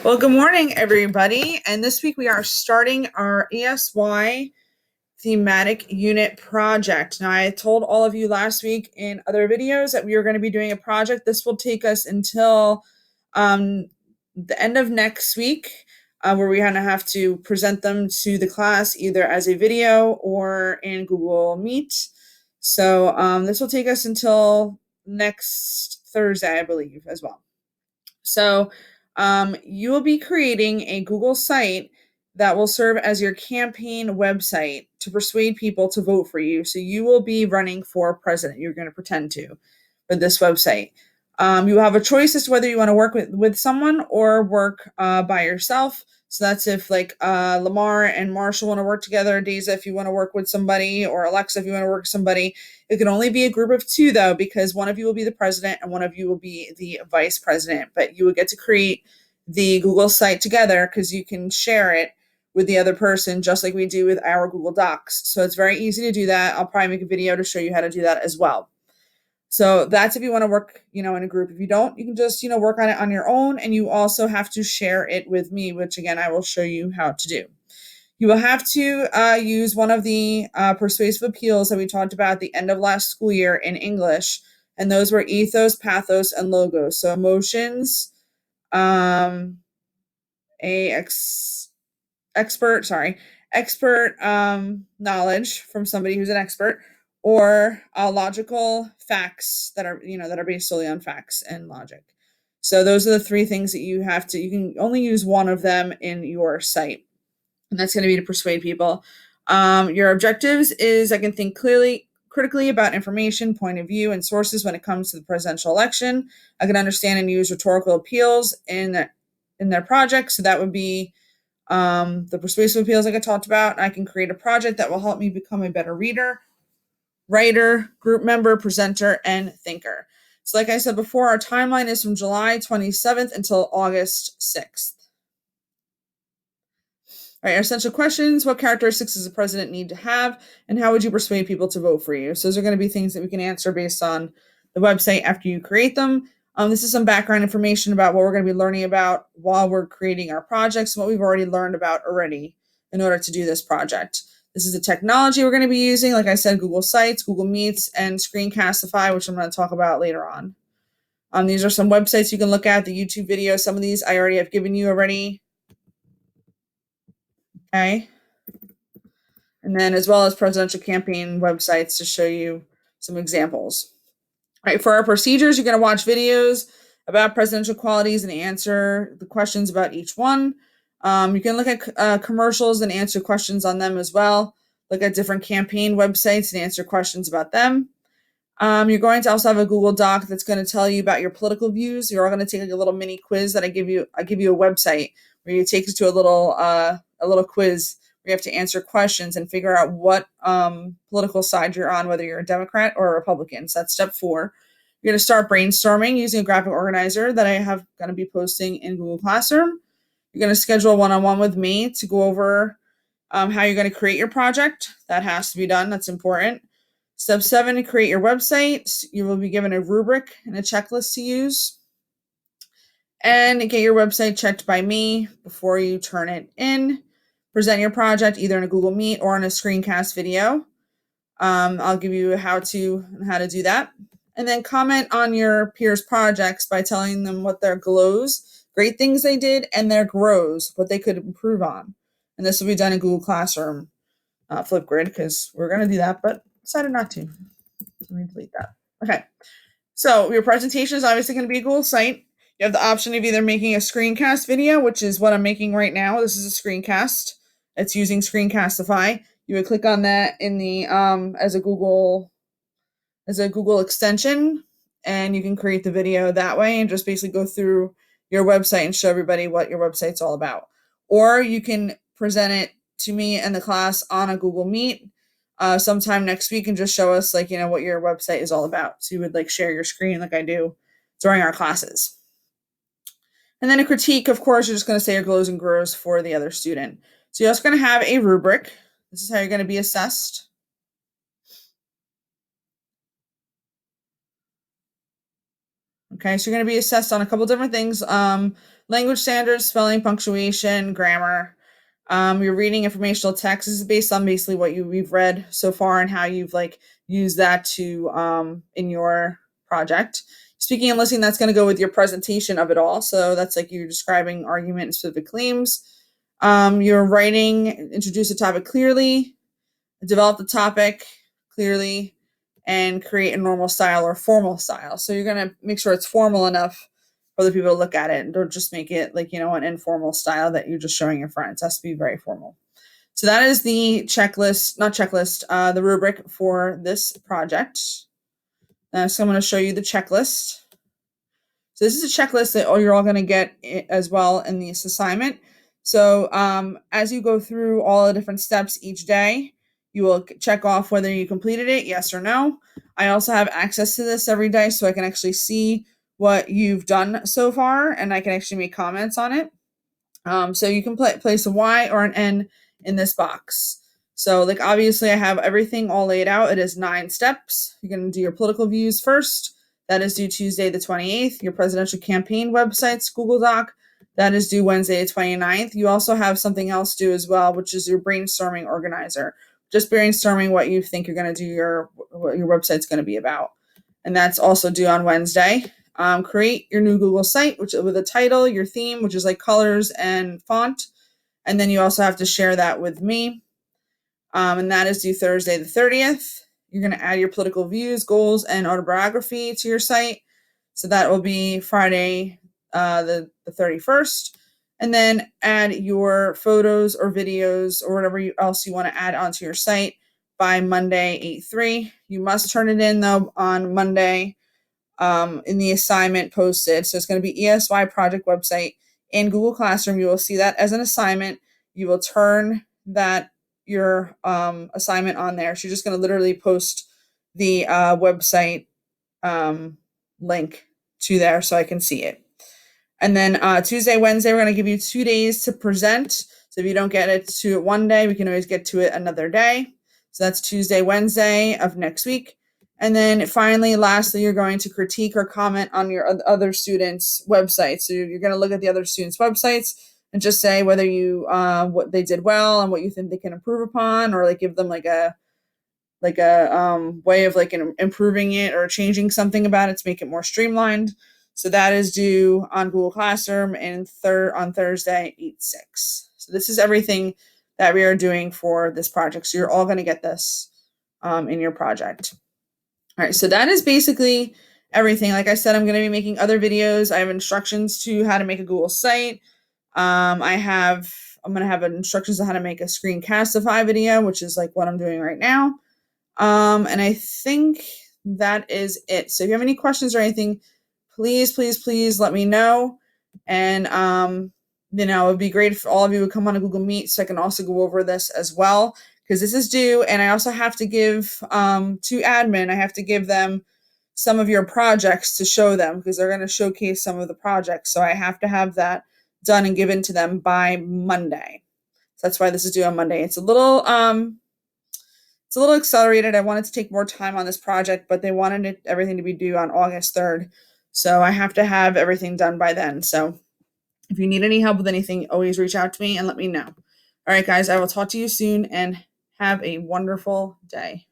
Well, good morning, everybody. And this week we are starting our ESY thematic unit project. Now, I told all of you last week in other videos that we were going to be doing a project. This will take us until the end of next week, where we're going to have to present them to the class either as a video or in Google Meet. So this will take us until next Thursday, I believe, as well. So you will be creating a Google site that will serve as your campaign website to persuade people to vote for you. So you will be running for president. You're going to pretend to with this website. You have a choice as to whether you want to work with someone or work by yourself. So that's if like Lamar and Marshall want to work together, Daisy if you want to work with somebody, or Alexa if you want to work with somebody. It can only be a group of two though, because one of you will be the president and one of you will be the vice president. But you will get to create the Google site together because you can share it with the other person just like we do with our Google Docs. So it's very easy to do that. I'll probably make a video to show you how to do that as well. So that's if you want to work, in a group. If you don't, you can just, work on it on your own. And you also have to share it with me, which again, I will show you how to do. You will have to use one of the persuasive appeals that we talked about at the end of last school year in English. And those were ethos, pathos, and logos. So emotions, expert knowledge from somebody who's an expert, or logical facts that are based solely on facts and logic. So those are the three things that you can only use one of them in your site, and that's going to be to persuade people. Your objectives is I can think critically about information, point of view, and sources when it comes to the presidential election. I can understand and use rhetorical appeals in their project. So that would be the persuasive appeals like I talked about. I can create a project that will help me become a better reader, writer, group member, presenter, and thinker. So like I said before, our timeline is from July 27th until August 6th. All right, our essential questions: what characteristics does a president need to have, and how would you persuade people to vote for you? So those are going to be things that we can answer based on the website after you create them. This is some background information about what we're going to be learning about while we're creating our projects, what we've already learned about already in order to do this project. This is the technology we're going to be using. Like I said, Google Sites, Google Meets, and Screencastify, which I'm going to talk about later on. These are some websites you can look at, the YouTube videos. Some of these I already have given you already. Okay. And then as well as presidential campaign websites to show you some examples. All right, for our procedures, you're going to watch videos about presidential qualities and answer the questions about each one. You can look at commercials and answer questions on them as well. Look at different campaign websites and answer questions about them. You're going to also have a Google Doc that's going to tell you about your political views. You're all going to take like a little mini quiz that I give you. I give you a website where you take us to a little quiz where you have to answer questions and figure out what political side you're on, whether you're a Democrat or a Republican. So that's step 4. You're going to start brainstorming using a graphic organizer that I have going to be posting in Google Classroom. You're going to schedule a one-on-one with me to go over how you're going to create your project. That has to be done. That's important. Step 7, to create your website. You will be given a rubric and a checklist to use. And get your website checked by me before you turn it in. Present your project either in a Google Meet or in a screencast video. I'll give you how to do that. And then comment on your peers' projects by telling them what their glows, great things they did, and their grows, what they could improve on. And this will be done in Google Classroom, Flipgrid, because we're going to do that, but decided not to. Let me delete that. Okay. So your presentation is obviously going to be a Google site. You have the option of either making a screencast video, which is what I'm making right now. This is a screencast. It's using Screencastify. You would click on that in the as a Google extension, and you can create the video that way and just basically go through your website and show everybody what your website's all about. Or you can present it to me and the class on a Google Meet sometime next week and just show us what your website is all about. So you would share your screen like I do during our classes. And then a critique, of course, you're just going to say your glows and grows for the other student. So you're also going to have a rubric. This is how you're going to be assessed. Okay, so you're going to be assessed on a couple different things. Language standards, spelling, punctuation, grammar. Your reading informational text is based on basically what we've read so far and how you've like used that to in your project. Speaking and listening, that's going to go with your presentation of it all. So that's like you're describing argument and specific claims. Your writing, introduce the topic clearly, develop the topic clearly, and create a normal style or formal style. So you're going to make sure it's formal enough for other people to look at it, and don't just make it like, an informal style that you're just showing your friends. It has to be very formal. So that is the checklist, not checklist, the rubric for this project. So I'm going to show you the checklist. So this is a checklist that you're all going to get as well in this assignment. So as you go through all the different steps each day, you will check off whether you completed it, yes or no. I also have access to this every day, so I can actually see what you've done so far, and I can actually make comments on it. So you can place a Y or an N in this box. So like obviously I have everything all laid out. It is 9 steps. You're going to do your political views first. That is due Tuesday the 28th. Your presidential campaign websites, Google Doc. That is due Wednesday the 29th. You also have something else due as well, which is your brainstorming organizer. Just brainstorming what you think you're going to do, what your website's going to be about. And that's also due on Wednesday. Create your new Google site, which with a title, your theme, which is like colors and font. And then you also have to share that with me. And that is due Thursday the 30th. You're going to add your political views, goals, and autobiography to your site. So that will be Friday the 31st. And then add your photos or videos or whatever else you want to add onto your site by Monday 8/3. You must turn it in, though, on Monday in the assignment posted. So it's going to be ESY project website in Google Classroom. You will see that as an assignment. You will turn your assignment on there. So you're just going to literally post the website link to there so I can see it. And then Tuesday, Wednesday, we're going to give you 2 days to present. So if you don't get it to it one day, we can always get to it another day. So that's Tuesday, Wednesday of next week. And then finally, lastly, you're going to critique or comment on your other students' websites. So you're going to look at the other students' websites and just say whether you what they did well and what you think they can improve upon, or like give them like a way of like improving it or changing something about it to make it more streamlined. So that is due on Google Classroom and on Thursday 8/6. So this is everything that we are doing for this project. So you're all going to get this in your project. All right, so that is basically everything. Like I said, I'm going to be making other videos. I have instructions to how to make a Google site. I'm going to have instructions on how to make a screencastify video, which is like what I'm doing right now. And I think that is it. So if you have any questions or anything, please let me know. And, it would be great if all of you would come on a Google Meet so I can also go over this as well, because this is due. And I also have to give to admin, I have to give them some of your projects to show them, because they're going to showcase some of the projects. So I have to have that done and given to them by Monday. So that's why this is due on Monday. It's a little accelerated. I wanted to take more time on this project, but they wanted everything to be due on August 3rd. So I have to have everything done by then. So if you need any help with anything, always reach out to me and let me know. All right, guys, I will talk to you soon and have a wonderful day.